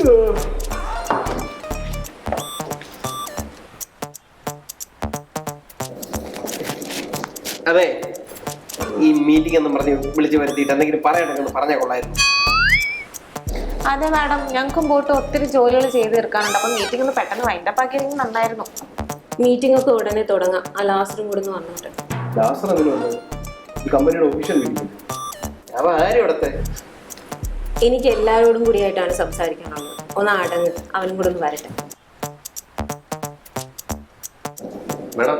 അതെ, ഈ മീറ്റിംഗ് എന്ന് പറഞ്ഞ് വിളിച്ചു വരുത്തിയിട്ട് എന്തെങ്കിലും പറയണമെന്ന് പറഞ്ഞാൽ കൊള്ളായിരുന്നു. അതെ മാഡം, ഞങ്ങൾക്കും പോയിട്ട് ഒത്തിരി ജോലികൾ ചെയ്ത് തീർക്കാനുണ്ട്. അപ്പം മീറ്റിംഗ് ഒന്ന് പെട്ടെന്ന് വൈൻഡപ്പ് ആക്കിയെങ്കിൽ നന്നായിരുന്നു. മീറ്റിംഗ് ഒക്കെ ഉടനെ തുടങ്ങാം. ആ ലാസറും കൂടെ ഒന്ന് വന്നോട്ടെ. ലാസർ എന്തിനുണ്ട്? ഈ കമ്പനിയുടെ ഒഫീഷ്യൽ മീറ്റിംഗ്. അവ ആരും ഇവിടത്തെ? എനിക്ക് എല്ലാവരോടും കൂടിയായിട്ടാണ് സംസാരിക്കാനുള്ളത്. ഒന്ന് അടങ്ങ്, അവനും കൂടെ ഒന്ന് വരട്ടെ. മാഡം,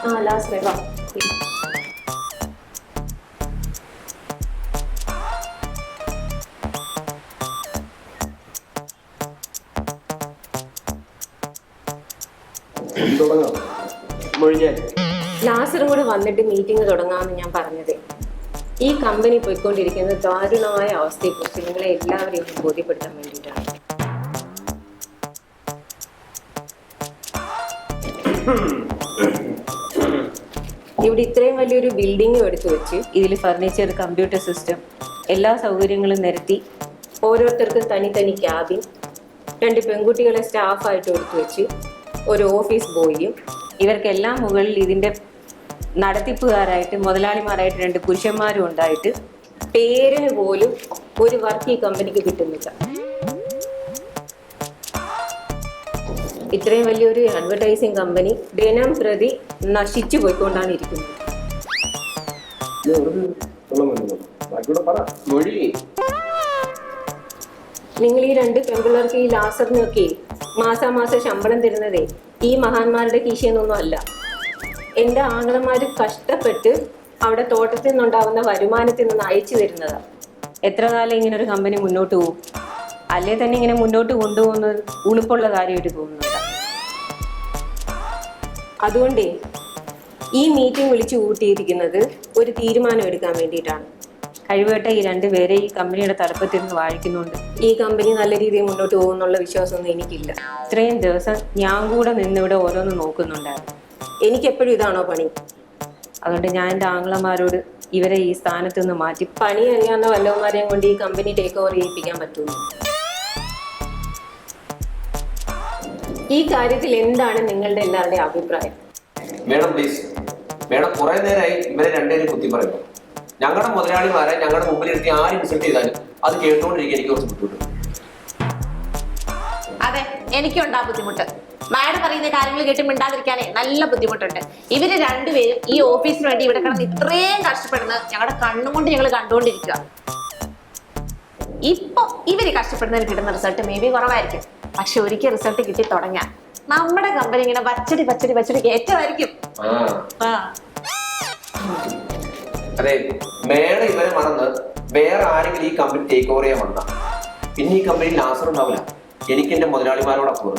ആ ലാസറേ വാ. ലാസറും കൂടെ വന്നിട്ട് മീറ്റിംഗ് തുടങ്ങാമെന്ന് ഞാൻ പറഞ്ഞത്. ഈ കമ്പനി പോയിക്കൊണ്ടിരിക്കുന്ന ദാരുണമായ അവസ്ഥയെക്കുറിച്ച് നിങ്ങളെ എല്ലാവരെയും ഒന്ന് ബോധ്യപ്പെടുത്താൻ വേണ്ടിയിട്ടാണ്. ഇവിടെ ഇത്രയും വലിയൊരു ബിൽഡിംഗ് എടുത്തു വെച്ച് ഇതിൽ ഫർണിച്ചർ, കമ്പ്യൂട്ടർ സിസ്റ്റം, എല്ലാ സൗകര്യങ്ങളും നിരത്തി ഓരോരുത്തർക്കും തനി തനി ക്യാബിൻ, 2 പെൺകുട്ടികളെ സ്റ്റാഫായിട്ട് എടുത്തു വെച്ച് ഒരു ഓഫീസ് ബോയിയും, ഇവർക്കെല്ലാം മുകളിൽ ഇതിൻ്റെ നടത്തിപ്പുകാരായിട്ട് മുതലാളിമാരായിട്ട് 2 പുരുഷന്മാരും ഉണ്ടായിട്ട് പേരിന് പോലും ഒരു വർക്ക് ഈ കമ്പനിക്ക് കിട്ടുന്നില്ല. ഇത്രയും വലിയൊരു അഡ്വർടൈസിങ് കമ്പനി ദിനം പ്രതി നശിച്ചു പോയിക്കൊണ്ടാണ് ഇരിക്കുന്നത്. നിങ്ങൾ ഈ 2 പെൺപിള്ളേർക്ക് ഈ ലാസറിനൊക്കെ മാസാമാസം ശമ്പളം തരുന്നതേ ഈ മഹാന്മാരുടെ കീശയൊന്നും അല്ല. എൻ്റെ ആങ്ങളമാര് കഷ്ടപ്പെട്ട് അവിടെ തോട്ടത്തിൽ നിന്നുണ്ടാവുന്ന വരുമാനത്തിൽ നിന്ന് അയച്ചു തരുന്നതാണ്. എത്ര കാലം ഇങ്ങനെ ഒരു കമ്പനി മുന്നോട്ട് പോകും? അല്ലേ തന്നെ ഇങ്ങനെ മുന്നോട്ട് കൊണ്ടുപോകുന്നത് ഉളുപ്പുള്ള കാര്യമായിട്ട് തോന്നുന്നുണ്ട്. അതുകൊണ്ടേ ഈ മീറ്റിംഗ് വിളിച്ചു കൂട്ടിയിരിക്കുന്നത് ഒരു തീരുമാനം എടുക്കാൻ വേണ്ടിയിട്ടാണ്. കഴിവട്ടെ ഈ 2 പേരെ ഈ കമ്പനിയുടെ തലപ്പത്തിൽ നിന്ന് വാഴിക്കുന്നുണ്ട്. ഈ കമ്പനി നല്ല രീതിയിൽ മുന്നോട്ട് പോകുന്നുള്ള വിശ്വാസമൊന്നും എനിക്കില്ല. ഇത്രയും ദിവസം ഞാൻ കൂടെ നിന്നിവിടെ ഓരോന്ന് നോക്കുന്നുണ്ടായിരുന്നു. എനിക്കെപ്പോഴും ഇതാണോ പണി? അതുകൊണ്ട് ഞാൻ എൻ്റെ ആങ്ങളമാരോട് ഇവരെ ഈ സ്ഥാനത്ത് നിന്ന് മാറ്റി പണി അറിയാവുന്ന വല്ലവന്മാരെയും കൊണ്ട് ഈ കമ്പനി ടേക്ക് ഓവർ ചെയ്യിപ്പിക്കാൻ പറ്റുന്നു. ഈ കാര്യത്തിൽ എന്താണ് നിങ്ങളുടെ എല്ലാവരുടെയും അഭിപ്രായം? മേഡം പ്ലീസ്, മേഡം കുറെ നേരമായി ഇവരെ 2 പേരും കുത്തി പറയുന്നു. ഞങ്ങളുടെ മുതലാളിമാരെ ഞങ്ങളുടെ മുമ്പിൽ ഇരുത്തി ആര് ഇൻസൾട്ട് ചെയ്താലും അത് കേട്ടുകൊണ്ടിരിക്കുക എനിക്ക് കുറച്ച് ബുദ്ധിമുട്ട്. അതെ, എനിക്കുണ്ടാ ബുദ്ധിമുട്ട്. മാഡം പറയുന്ന കാര്യങ്ങൾ കേട്ട് മിണ്ടാതിരിക്കാനേ നല്ല ബുദ്ധിമുട്ടുണ്ട്. ഇവര് 2 പേരും ഈ ഓഫീസിന് വേണ്ടി ഇവിടെ കിടന്ന് ഇത്രയും കഷ്ടപ്പെടുന്നത് ഞങ്ങളുടെ കണ്ണുകൊണ്ട് ഞങ്ങൾ കണ്ടുകൊണ്ടിരിക്കുക. ഇപ്പൊ ഇവര് കഷ്ടപ്പെടുന്നതിന് കിട്ടുന്ന റിസൾട്ട് മേ ബി കുറവായിരിക്കും. പക്ഷെ ഒരിക്കൽ റിസൾട്ട് കിട്ടി തുടങ്ങാൻ നമ്മുടെ കമ്പനി ഇങ്ങനെ വച്ചടി കയറ്റമായിരിക്കും. അതെ, മേഡം ഇവരെ മറന്ന് വേറെ ആരെങ്കിലും ഈ കമ്പനി ടേക്ക് ഓവർ ചെയ്യാൻ വന്ന പിന്നെ ഈ കമ്പനിയിൽ ലാസർ ഉണ്ടാവില്ല. എനിക്ക് എന്റെ മുതലാളിമാരോടൊപ്പം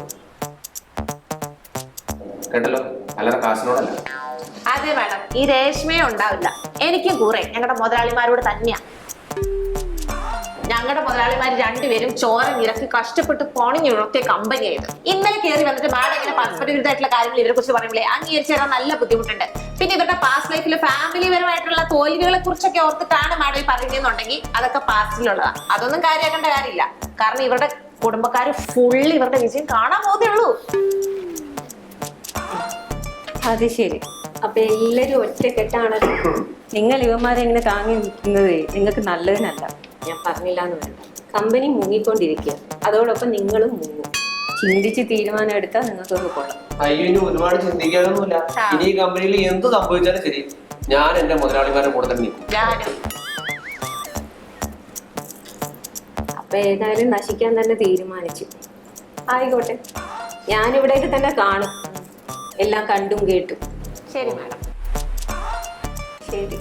കേട്ടല്ലോ, അല്ലാതെ കാശിനോടല്ല. അതെ മാഡം, ഈ രേഷ്മയെ ഉണ്ടാവില്ല. എനിക്കും കൂറെ ഞങ്ങളുടെ മുതലാളിമാരോട് തന്നെയാ. ഞങ്ങളുടെ മുതലാളിമാർ 2 പേരും ചോര നിരക്കി കഷ്ടപ്പെട്ട് പണിഞ്ഞുയർത്തിയ കമ്പനിയായത്. ഇന്നലെ കയറി വന്നിട്ട് മാഡം ഇങ്ങനെ പരസ്പര വിരുദ്ധമായിട്ടുള്ള കാര്യങ്ങൾ ഇവരെ കുറിച്ച് പറയുമ്പോഴേ അംഗീകരിച്ചു തരാൻ നല്ല ബുദ്ധിമുട്ടുണ്ട്. പിന്നെ ഇവരുടെ പാസ്റ്റ് ലൈഫിലെ ഫാമിലി പരമായിട്ടുള്ള തോൽവികളെ കുറിച്ചൊക്കെ ഓർത്തിട്ടാണ് മാഡം ഈ പറയുന്നതെന്നുണ്ടെങ്കിൽ അതൊക്കെ പാസ്റ്റിലുള്ളതാണ്. അതൊന്നും കാര്യമാക്കേണ്ട കാര്യമില്ല. കാരണം ഇവരുടെ കുടുംബക്കാര് ഫുള്ള് ഇവരുടെ വിജയം കാണാൻ പോകുന്നേ ഉള്ളൂ. അത് ശരി. അപ്പൊ എല്ലാരും ഒറ്റക്കെട്ടാണല്ലോ. നിങ്ങൾ ഇവന്മാരെ ഇങ്ങനെ താങ്ങി നിൽക്കുന്നത് നിങ്ങൾക്ക് നല്ലതിനല്ല. ഞാൻ പറഞ്ഞില്ല എന്ന് വേണ്ട. കമ്പനി മുങ്ങിക്കൊണ്ടിരിക്കുക, അതോടൊപ്പം നിങ്ങളും മുങ്ങും. ചിന്തിച്ച് തീരുമാനം എടുത്താൽ നിങ്ങൾക്കൊക്കെ കൊള്ളാം. അയ്യോ, ഇനി ഒരുപാട് ചിന്തിക്കാനൊന്നുമില്ല. ഇനി ഈ കമ്പനിയിൽ എന്ത് സംഭവിച്ചാലും ശരി, ഞാൻ എന്റെ മുതലാളിമാരെ കൂടെ തന്നെ നിൽക്കും. അപ്പൊ ഏതായാലും നശിക്കാൻ തന്നെ തീരുമാനിച്ചു. ആയിക്കോട്ടെ, ഞാനിവിടേക്ക് തന്നെ കാണും. എല്ലാം കണ്ടും കേട്ടും. ശരി മാഡം. ശരി.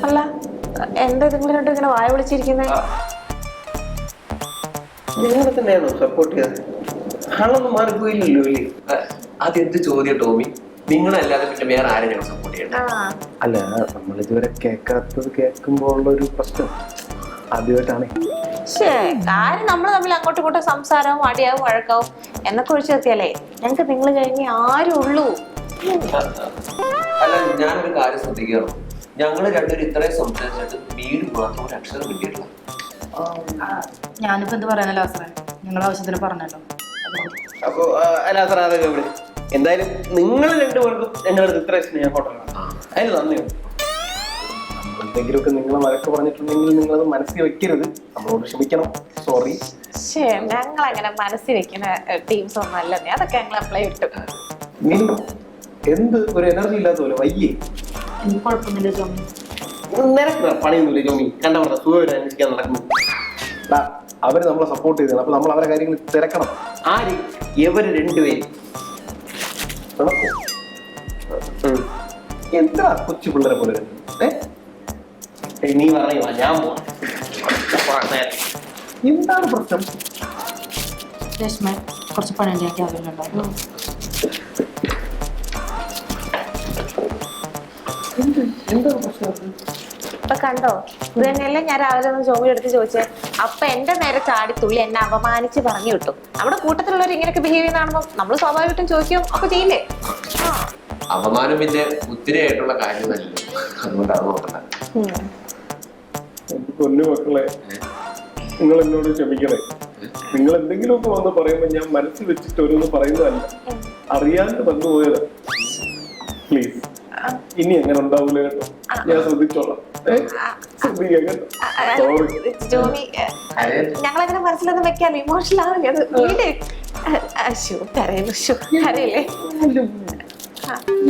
അല്ല, എന്താ നിങ്ങൾ 2 ഇങ്ങനെ വായ വിളിച്ചിരിക്കുന്നത്? നിങ്ങളെ തന്നെയാണോ സപ്പോർട്ട് ചെയ്തത്? ആളൊന്നും മാറിപ്പോയില്ലല്ലോ അല്ലേ? അതെന്ത് ചോദ്യം ടോമി? നിങ്ങളല്ലാതെ പിന്നെ വേറെ ആരെ ഞങ്ങൾ സപ്പോർട്ട് ചെയ്യണം? അല്ല, നമ്മളിതുവരെ കേൾക്കാത്തത് കേൾക്കുമ്പോൾ ഉള്ള ഒരു പ്രശ്നം ആദ്യമായിട്ടാണ്. കാര്യം നമ്മൾ തമ്മിൽ അങ്ങോട്ടും ഇങ്ങോട്ടും സംസാരവും അടിയാവും വഴക്കാവും എന്നൊക്കെ ഒഴിച്ചു നിർത്തിയാലേ ഞങ്ങൾക്ക് നിങ്ങൾ കഴിഞ്ഞ് ആരും ഉള്ളൂ. അല്ല, ഞാനൊരു കാര്യം ശ്രദ്ധിക്കണം. ഞങ്ങള് രണ്ടുപേരും ഇത്രയും സംസാരിച്ചിട്ട് വീട് മാത്രം ഒരു അക്ഷരം കിട്ടിയിട്ടില്ല. ഞാനിപ്പോ എന്ത് പറയാനല്ലോ സാറേ, നിങ്ങളുടെ ആവശ്യത്തിന് പറഞ്ഞല്ലോ. അപ്പൊ അല്ല സാറേ, അതൊക്കെ ഇവിടെ എന്തായാലും നിങ്ങൾ രണ്ടുപേർക്കും ഞങ്ങളുടെ അടുത്ത് ഇത്ര സ്നേഹത്തോട്ടാണ്. അതിന് നന്ദിയുണ്ട്. എന്തെങ്കിലുമൊക്കെ നിങ്ങളെ വഴക്ക് പറഞ്ഞിട്ടുണ്ടെങ്കിൽ നിങ്ങളത് മനസ്സിൽ വെക്കരുത്. നമ്മളോട് ക്ഷമിക്കണം. സോറി. ഞങ്ങൾ അങ്ങനെ മനസ്സിൽ വെക്കുന്ന ടീംസ് ഒന്നും അല്ലേ, അതൊക്കെ ഞങ്ങൾ അപ്ലൈ ഇട്ടു. നീ എന്ത് ഒരു എനർജി ഇല്ലാത്ത പോലെ വയ്യേ? എനിക്ക് കുഴപ്പമൊന്നുമില്ല ജോമി. നിനക്ക് പണിയൊന്നുമില്ല ജോമി. കണ്ട പറഞ്ഞ സുഖമായിട്ട് അന്വേഷിക്കാൻ നടക്കുന്നു. അവര് നമ്മളെ സപ്പോർട്ട് ചെയ്തതാണ്. അപ്പൊ നമ്മൾ അവരെ കാര്യങ്ങൾ തിരക്കണം. ആര്? ഇവര് രണ്ടുപേരും എന്താ കൊച്ചു പിള്ളേരെ പോലെ നീ പറയുക ഞാൻ പോവാ. എന്താണ് പ്രശ്നം? രശ്മ കുറച്ച് പണി ഉണ്ടാക്കി ആവുന്നുണ്ടോ? എന്താണ് പ്രശ്നം? ഇപ്പൊ കണ്ടോ, ഇത് തന്നെയല്ലേ ഞാൻ രാവിലെ ഒന്ന് ജോബി എടുത്ത് ചോദിച്ചേ. അപ്പൊ എന്റെ നേരെ ചാടിത്തുള്ളി എന്നെ അപമാനിച്ച് പറഞ്ഞു വിട്ടു. നമ്മുടെ കൂട്ടത്തിലുള്ളവർ ഇങ്ങനെയൊക്കെ ബിഹേവ് ചെയ്യുന്ന കാണുമ്പോൾ നമ്മൾ സ്വാഭാവികമായിട്ടും ചോദിക്കും ഒക്കെ ചെയ്യില്ലേ. അപമാനം പിന്നെ ഒത്തിരിയായിട്ടുള്ള കാര്യം തന്നെ, അതുകൊണ്ടാണ് നോക്കണ്ട. പൊന്നു മക്കളെ, നിങ്ങൾ എന്നോട് ക്ഷമിക്കണേ. നിങ്ങൾ എന്തെങ്കിലുമൊക്കെ വന്ന് പറയുമ്പോൾ ഞാൻ മനസ്സിൽ വെച്ചിട്ട് ഓരോന്ന് പറയുന്നതല്ല, അറിയാണ്ട് വന്നുപോയതാ. പ്ലീസ് ഇനി എങ്ങനെ ഉണ്ടാവൂല കേട്ടോ. ഞാൻ ശ്രദ്ധിച്ചോളാം. ശ്രദ്ധിക്കാം കേട്ടോ. സോറി ജോമി, ഞങ്ങളങ്ങനെ മനസ്സിലൊന്നും വെക്കാല്ലോ, ഇമോഷണൽ ആവില്ലേ. അത് വീട് കരയില്ലേ.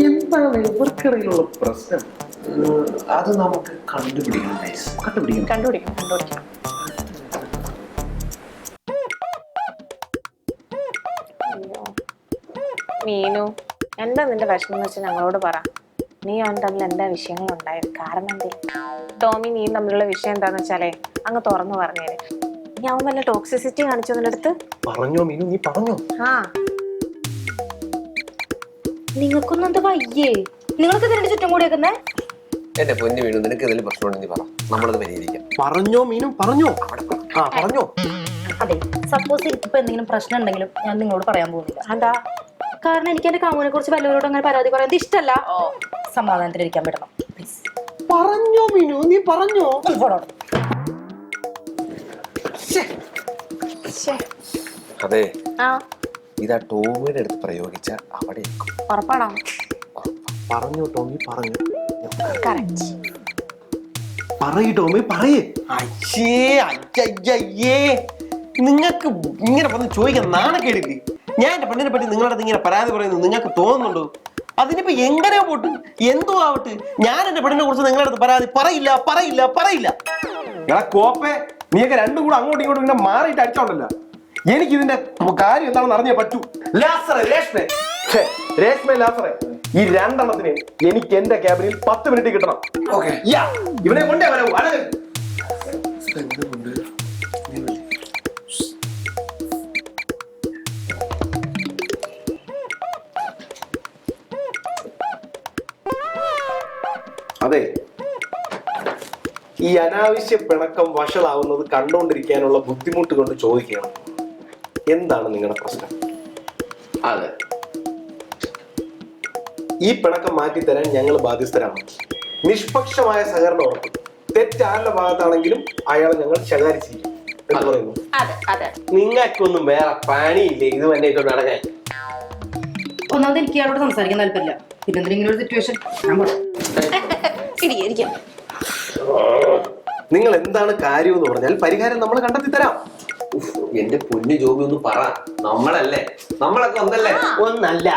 എന്താണ് ഇവർക്കിടയിലുള്ള പ്രശ്നം? അത് നമുക്ക് കണ്ടുപിടിക്കണം. കണ്ടുപിടിക്കണം. മീനു, എന്താ നിന്റെ വിഷമം എന്ന് വെച്ചാൽ ഞങ്ങളോട് പറ. നീ അവൻ തമ്മിൽ എന്താ വിഷയങ്ങൾ ഉണ്ടായത്? കാരണം എന്തെങ്കിലും ടോമി നീ തമ്മിലുള്ള വിഷയം എന്താന്ന് വെച്ചാലേ അങ്ങ് തുറന്നു പറഞ്ഞേര്. നീ അവൻ വല്ല ടോക്സിസിറ്റി കാണിച്ചു അതിനടുത്ത്? പറഞ്ഞോ മീനു, നീ പറഞ്ഞോ. നിങ്ങൾക്കൊന്നും എന്താ വയ്യേ? നിങ്ങൾക്ക് ഇതിന്റെ ചുറ്റും കൂടി വെക്കുന്നേ? എന്റെ പൊന്നു വീണു, നിനക്ക് എന്തെങ്കിലും പ്രശ്നമുണ്ടെങ്കിൽ പറ, നമ്മളത് പരിഹരിക്കാം. പറഞ്ഞോ മീനു, പറഞ്ഞോ. പറഞ്ഞോ. അതെ, സപ്പോസ് ഇപ്പൊ എന്തെങ്കിലും പ്രശ്നം ഉണ്ടെങ്കിലും ഞാൻ നിങ്ങളോട് പറയാൻ പോകുന്നില്ല. എന്താ? കാരണം എനിക്ക് എന്റെ കാമുവിനെ കുറിച്ച് വല്ലവരോടും അങ്ങനെ പരാതി പറയുന്നത് ഇഷ്ടമല്ല. സമാധാനത്തിലിരിക്കാൻ പറ്റണം. പ്ലീസ് പറഞ്ഞോ മീനു, നീ പറഞ്ഞോ. അതെ, ഇതാ ടോമിയുടെ അടുത്ത് പ്രയോഗിച്ച അവിടെ ഉറപ്പാണോ? പറഞ്ഞോ ടോമി, പറഞ്ഞു. കറക്റ്റ്. പറയ് ടോമി, പറയേ. അയ്യേ, നിങ്ങൾക്ക് ഇങ്ങനെ വന്ന് ചോദിക്കാൻ നാണക്കേടില്ലേ? ഞാൻ എന്റെ പെണ്ണിനെ പറ്റി നിങ്ങളുടെ അടുത്ത് ഇങ്ങനെ പരാതി പറയുന്നത് നിങ്ങൾക്ക് തോന്നുന്നുണ്ടോ? അതിനിപ്പോ എങ്ങനെ പോട്ട് എന്തോ ആവട്ടെ, ഞാൻ എന്റെ പെണ്ണിനെ കുറിച്ച് നിങ്ങളുടെ അടുത്ത് പരാതി പറയില്ല. കോപ്പേ, നീയൊക്കെ രണ്ടും കൂടെ അങ്ങോട്ടും ഇങ്ങോട്ടും ഇങ്ങനെ മാറിയിട്ട് അടിച്ചോണ്ടല്ലോ. എനിക്ക് ഇതിന്റെ കാര്യം എന്താണെന്ന് അറിഞ്ഞേ പറ്റൂ. രേഷ്മ ലാസറെ, ഈ രണ്ടെണ്ണത്തിന് എനിക്ക് എന്റെ ക്യാബിനിൽ 10 മിനിറ്റ് കിട്ടണം. ഇവനെ കൊണ്ടേ വരാവൂ. അതെ, ഈ അനാവശ്യ പിണക്കം വഷളാവുന്നത് കണ്ടുകൊണ്ടിരിക്കാനുള്ള ബുദ്ധിമുട്ട് കൊണ്ട് ചോദിക്കുകയാണ്, എന്താണ് നിങ്ങളുടെ പ്രശ്നം? അതെ, ഈ പിണക്കം മാറ്റിത്തരാൻ ഞങ്ങൾ ബാധ്യസ്ഥരാണ്. നിഷ്പക്ഷമായ സഹകരണം ഉറപ്പും. തെറ്റാരുടെ ഭാഗത്താണെങ്കിലും അയാളെ ഞങ്ങൾ ശകാരിച്ചിരിക്കും എന്ന് പറയുന്നു. നിങ്ങൾക്കൊന്നും വേറെ പണിയില്ലേ ഇത് തന്നെ നടക്കാൻ? ഒന്നാമത് എനിക്ക് ഇയാളോട് സംസാരിക്കാൻ താല്പര്യമില്ല. പിന്നെ എന്തെങ്കിലും ഒരു സിറ്റുവേഷൻ നിങ്ങൾ എന്താണ് കാര്യം എന്ന് പറഞ്ഞാൽ പരിഹാരം നമ്മൾ കണ്ടെത്തി തരാം. എന്റെ പൊന്നു ജോബി ഒന്ന് പറ. നമ്മളൊക്കെ ഒന്നല്ലേ? ഒന്നല്ല.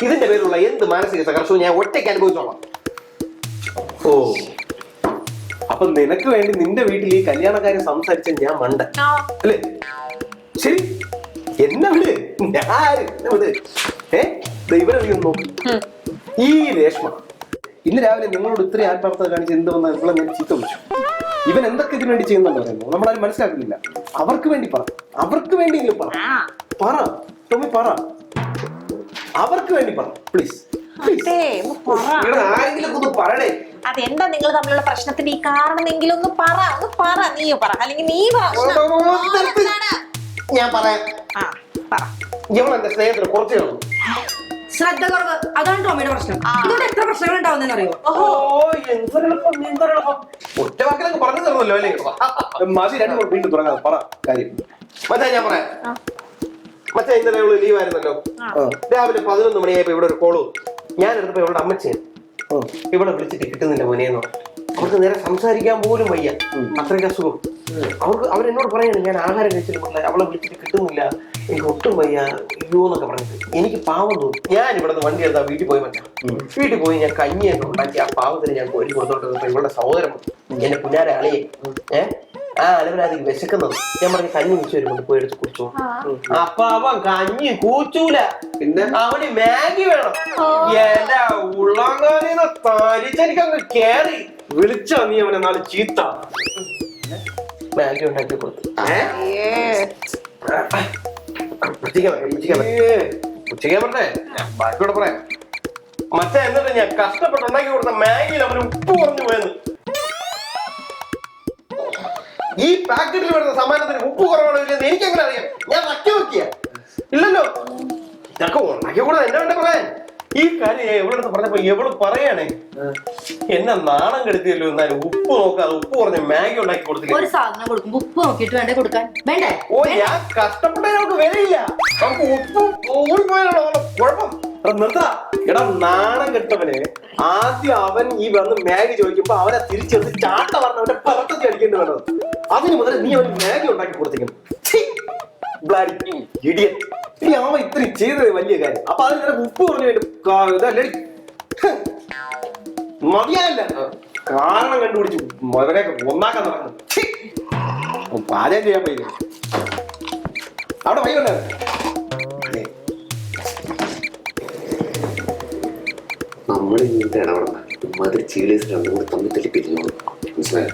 ഇതിന്റെ പേരുള്ള എന്ത് മാനസിക സംഘർഷവും ഞാൻ ഒറ്റയ്ക്ക് അനുഭവിച്ചോളാം. ഓ, അപ്പൊ നിനക്ക് വേണ്ടി നിന്റെ വീട്ടിൽ ഈ കല്യാണക്കാരെ സംസാരിച്ച ഞാൻ മണ്ട അല്ലേ? ശരി, എന്നെ വിട്. ഇവരധികം നോക്ക്. ഈ രേഷ്മ ഇന്ന് രാവിലെ നിങ്ങളോട് ഇത്രയും ആത്മാർത്ഥത കാണിച്ച് എന്ത് വന്നാൽ ഇവിടെ ഞാൻ ചീത്ത വിളിച്ചു. ഇവൻ എന്തൊക്കെ ഇതിനു വേണ്ടി ചെയ്യുന്നുണ്ടോ പറയുന്നത് നമ്മളാരും മനസ്സിലാക്കുന്നില്ല. അവർക്ക് വേണ്ടി പറ, അവർക്ക് വേണ്ടിയെങ്കിലും പറ ടോമി, പറ. അവർക്ക് വേണ്ടി പറ പ്ലീസ്. ആരെങ്കിലും ഒന്ന് പറയണേ. അതെന്താ നിങ്ങൾ തമ്മിലുള്ള പ്രശ്നത്തിന്റെ ഈ കാരണം എങ്കിലും ഒന്ന് പറ. നീയോ പറ, അല്ലെങ്കിൽ നീ ഞാൻ പറയാം. ഇവൾ എന്റെ സ്നേഹത്തിന് കുറച്ച് കാണുന്നു. ശ്രദ്ധ കുറവ് അതാണ് ടോമിയുടെ പ്രശ്നം. ഇതുകൊണ്ട് എത്ര പ്രശ്നങ്ങൾ ഉണ്ടാവുന്നതെന്ന് അറിയോ? ഒറ്റ വാക്കിലൊക്കെ പറഞ്ഞു തരണല്ലോ അല്ലേ? മതി, രണ്ടു വീണ്ടും തുടങ്ങാം. പറ കാര്യം. മച്ചാ ഞാൻ പറയാം. മച്ചാ ഇന്നലെ അവള് ലീവ് ആയിരുന്നല്ലോ. രാവിലെ 11 മണിയായപ്പോ ഇവിടെ ഒരു കോള്. ഞാൻ എടുത്തപ്പോ ഇവളുടെ അമ്മച്ചയാണ് ഇവിടെ വിളിച്ചിട്ട് കിട്ടുന്നില്ല മോനെന്നോ. അവർക്ക് നേരെ സംസാരിക്കാൻ പോലും വയ്യ, അത്രയ്ക്ക് അസുഖം. അവരെന്നോട് പറയാണ് ഞാൻ ആഹാരം കഴിച്ചിട്ട് അവളെ വിളിച്ചിട്ട് കിട്ടുന്നില്ല, എനിക്ക് ഒട്ടും വയ്യ, അയ്യോ എന്നൊക്കെ പറഞ്ഞിട്ട്. എനിക്ക് പാവം തോന്നി. ഞാൻ ഇവിടെ നിന്ന് വണ്ടി എടുത്താൽ വീട്ടിൽ പോയി മറ്റാ. വീട്ടിൽ പോയി ഞാൻ കഞ്ഞിയൊക്കെ ഉണ്ടാക്കി ആ പാവത്തിന് ഞാൻ കോരി കൊടുത്തോട്ട് ഇവളുടെ സഹോദരൻ എന്റെ പുന്നാരെ അളിയെ ആ അലവരാതിക്ക് വിശക്കുന്നത്. ഞാൻ പറഞ്ഞ കഞ്ഞി കുടിച്ചു വരുമ്പോൾ പോയി എടുത്ത് കുടിച്ചോ. അപ്പൊ അവൻ കഞ്ഞി കൂച്ചൂല, പിന്നെ അവന് മാഗി വേണം. എന്റെ ഉള്ളാങ്കാലിന്ന് തരിച്ചെനിക്കങ്ങ് കേറി വിളിച്ചോ നീ അവനെ നാളെ ചീത്ത. മാഗി ഉണ്ടാക്കി കൊടുത്തു. ഉച്ചയ്ക്കാൻ പറഞ്ഞേ ബാക്കിയോടെ പറയാം. മറ്റേ എന്നിട്ട് ഞാൻ കഷ്ടപ്പെട്ടുണ്ടാക്കി കൊടുത്ത മാഗിയിൽ അവന് ഉപ്പ് കുറഞ്ഞു പോയെന്ന്. ഈ പാക്കറ്റിൽ വരുന്ന സമ്മാനത്തിന് ഉപ്പ് കുറവാണോ ഇല്ലെന്ന് എനിക്കെങ്ങനെ അറിയാം? ഞാൻ നക്കി നോക്കിയ ഇല്ലല്ലോ. ഇതൊക്കെ ഉണ്ടാക്കി കൂടെ എന്നെ വേണ്ട പറയാൻ. ഈ കാര്യം എവളെടുത്ത് പറഞ്ഞപ്പോ എവള് പറയാണേ എന്നെ നാണം കെടുത്തിയല്ലോ. എന്നാലും ഉപ്പ് നോക്കാതെ ഉപ്പ് കുറഞ്ഞ മാഗി ഉണ്ടാക്കി കൊടുത്തില്ല. ഒരു സാധനം കൊടുക്കുമ്പോ ഉപ്പ് നോക്കിയിട്ട് വേണ്ടേ കൊടുക്കാൻ? വേണ്ടേ? ഓ ഞാൻ കഷ്ടപ്പെട്ട നമുക്ക് വിലയില്ല. നമുക്ക് ഉപ്പും ഊറിപ്പോയാലോ കുഴപ്പം. നിർത്താ എടാ, നാണം കെട്ടവന് ആദ്യം അവൻ ഈ വന്ന് മാഗി ചോദിക്കുമ്പോ അവനെ തിരിച്ചെടുത്ത് ചാട്ട പറഞ്ഞ അവന്റെ പറത്തത്തി അടിക്കേണ്ടി വേണ്ടത്. അതിന് മുതൽ നീ അവന് മാഗി ഉണ്ടാക്കി കൊടുത്തിരിക്കണം. ഇനി അവൻ ഇത്രയും ചെയ്തത് വലിയ കാര്യം. അപ്പൊ അതിന് നിനക്ക് ഉപ്പ് പറഞ്ഞു ഇതല്ലേ മതിയായില്ല. കാരണം കണ്ടുപിടിച്ചു അവനെയൊക്കെ ഒന്നാക്കാൻ നടക്കുന്നു. പാചകം ചെയ്യാൻ പോയില്ല അവിടെ വൈകുന്നേ. നമ്മൾ ഇങ്ങനത്തെ ഇടപെടണം. ഇമാതിരി ചീളേഴ്സ് രണ്ടും കൂടി തമ്മിൽ തല്ലിപ്പിരിഞ്ഞോളൂ, മനസ്സിലായോ?